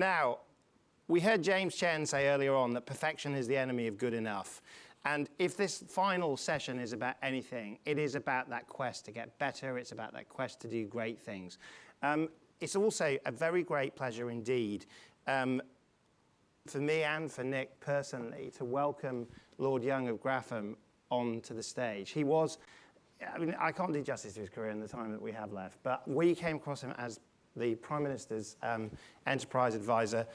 Now, we heard James Chen say earlier on that perfection is the enemy of good enough. And if this final session is about anything, it is about that quest to get better. It's about that quest to do great things. It's also a very great pleasure indeed for me and for Nick personally to welcome Lord Young of Graffham onto the stage. He was, I mean, I can't do justice to his career in the time that we have left, but we came across him as the Prime Minister's enterprise advisor.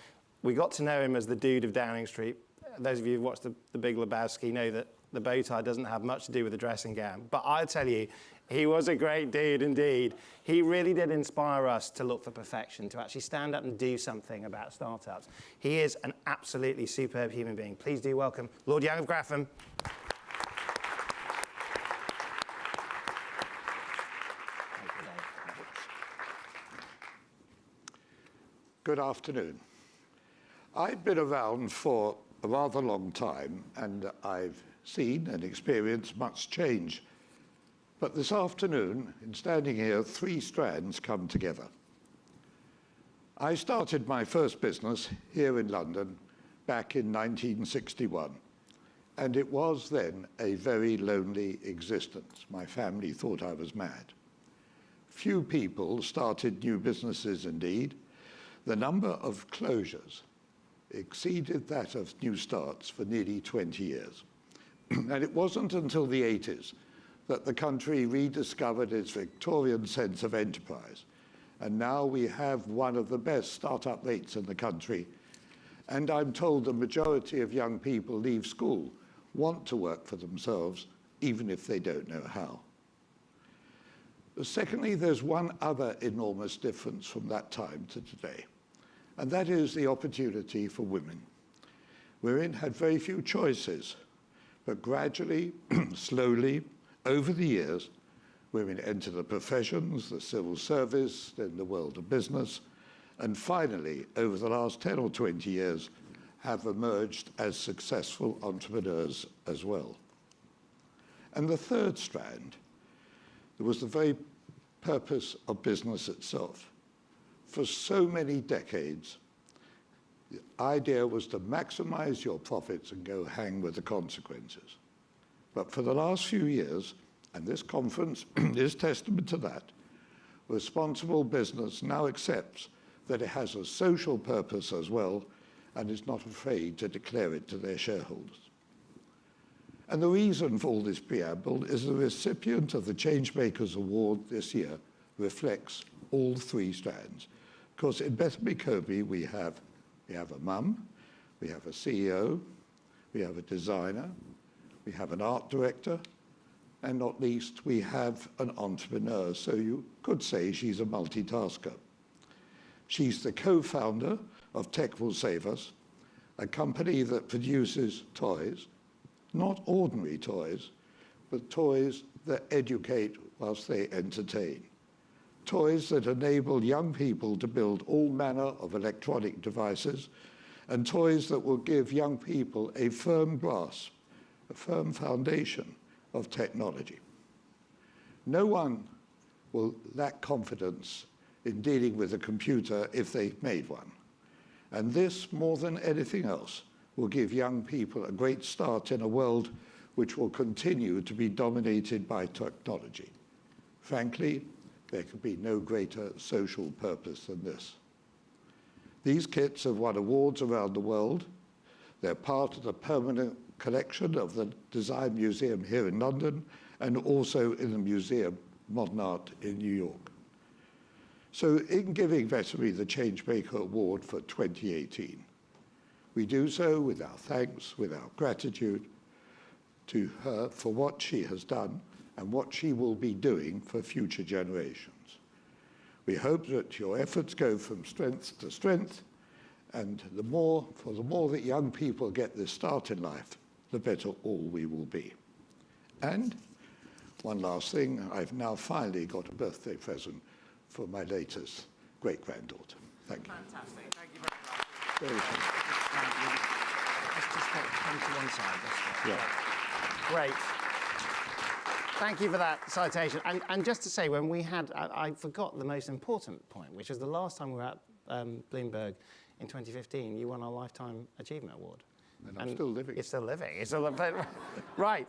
We got to know him as the dude of Downing Street. Those of you who've watched the Big Lebowski know that the bow tie doesn't have much to do with the dressing gown. But I'll tell you, he was a great dude indeed. He really did inspire us to look for perfection, to actually stand up and do something about startups. He is an absolutely superb human being. Please do welcome Lord Young of Graffham. Good afternoon. I've been around for a rather long time, and I've seen and experienced much change. But this afternoon, in standing here, three strands come together. I started my first business here in London back in 1961, and it was then a very lonely existence. My family thought I was mad. Few people started new businesses indeed. The number of closures exceeded that of new starts for nearly 20 years. And it wasn't until the 80s that the country rediscovered its Victorian sense of enterprise. And now we have one of the best startup rates in the country. And I'm told the majority of young people leave school, want to work for themselves, even if they don't know how. Secondly, there's one other enormous difference from that time to today. And that is the opportunity for women. Women had very few choices, but gradually, slowly, over the years, women enter the professions, the civil service, then the world of business, and finally, over the last 10 or 20 years, have emerged as successful entrepreneurs as well. And the third strand was the very purpose of business itself. For so many decades, the idea was to maximize your profits and go hang with the consequences. But for the last few years, and this conference is testament to that, responsible business now accepts that it has a social purpose as well and is not afraid to declare it to their shareholders. And the reason for all this preamble is the recipient of the Changemakers Award this year reflects all three strands. Because in Betany Koby, we have a mum, we have a CEO, we have a designer, we have an art director, and not least, we have an entrepreneur. So you could say she's a multitasker. She's the co-founder of Tech Will Save Us, a company that produces toys, not ordinary toys, but toys that educate whilst they entertain. Toys that enable young people to build all manner of electronic devices, and toys that will give young people a firm grasp, a firm foundation of technology. No one will lack confidence in dealing with a computer if they've made one. And this, more than anything else, will give young people a great start in a world which will continue to be dominated by technology. Frankly, there could be no greater social purpose than this. These kits have won awards around the world. They're part of the permanent collection of the Design Museum here in London and also in the Museum of Modern Art in New York. So in giving Betany the Changemaker Award for 2018, we do so with our thanks, with our gratitude to her for what she has done and what she will be doing for future generations. We hope that your efforts go from strength to strength, and the more that young people get this start in life, the better all we will be. And one last thing, I've now finally got a birthday present for my latest great-granddaughter. Thank you. Fantastic. Thank you very much. Very much. Let's just come to one side. Yeah. Great. Thank you for that citation. And just to say, when we had, I forgot the most important point, which was the last time we were at Bloomberg in 2015, you won our Lifetime Achievement Award. And I'm still living. You're still living. You're still living. Right.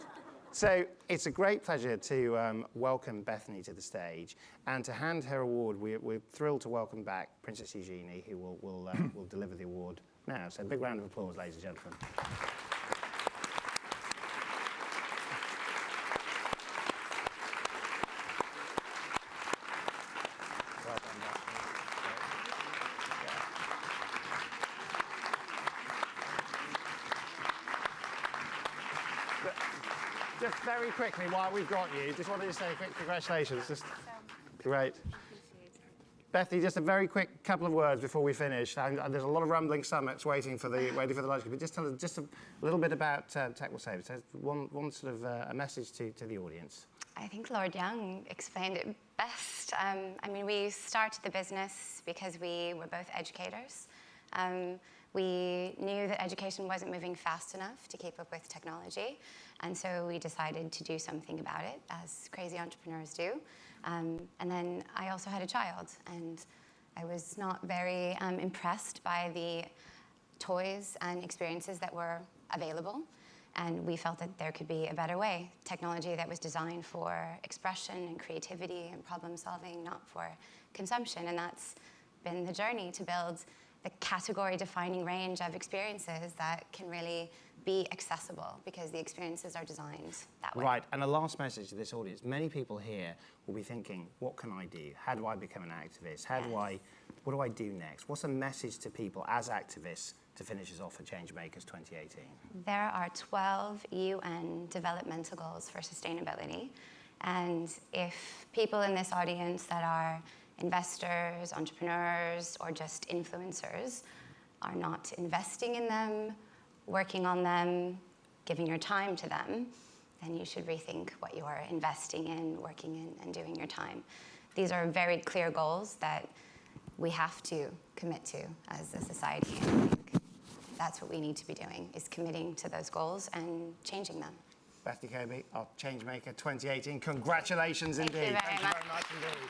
So it's a great pleasure to welcome Betany to the stage and to hand her award. We're thrilled to welcome back Princess Eugenie, who will deliver the award now. So a big round of applause, ladies and gentlemen. Well done, Betany. Just very quickly, while we've got you, just wanted to say a quick congratulations. Just great. Betany, just a very quick couple of words before we finish. There's a lot of rumbling stomachs waiting for the lunch, but just tell us just a little bit about Tech Will Save Us. One sort of a message to the audience. I think Lord Young explained it best. I mean, we started the business because we were both educators. We knew that education wasn't moving fast enough to keep up with technology, and so we decided to do something about it, as crazy entrepreneurs do. And then I also had a child, and I was not very impressed by the toys and experiences that were available, and we felt that there could be a better way, technology that was designed for expression and creativity and problem solving, not for consumption. And that's been the journey to build the category-defining range of experiences that can really be accessible because the experiences are designed that way. Right, and a last message to this audience. Many people here will be thinking, what can I do? How do I become an activist? What do I do next? What's a message to people as activists to finish us off at Changemakers 2018? There are 12 UN developmental goals for sustainability. And if people in this audience that are investors, entrepreneurs, or just influencers are not investing in them, working on them, giving your time to them, then you should rethink what you are investing in, working in, and doing your time. These are very clear goals that we have to commit to as a society. And I think that's what we need to be doing, is committing to those goals and changing them. Betany, Koby, our Changemaker 2018. Congratulations indeed. Thank you very much indeed.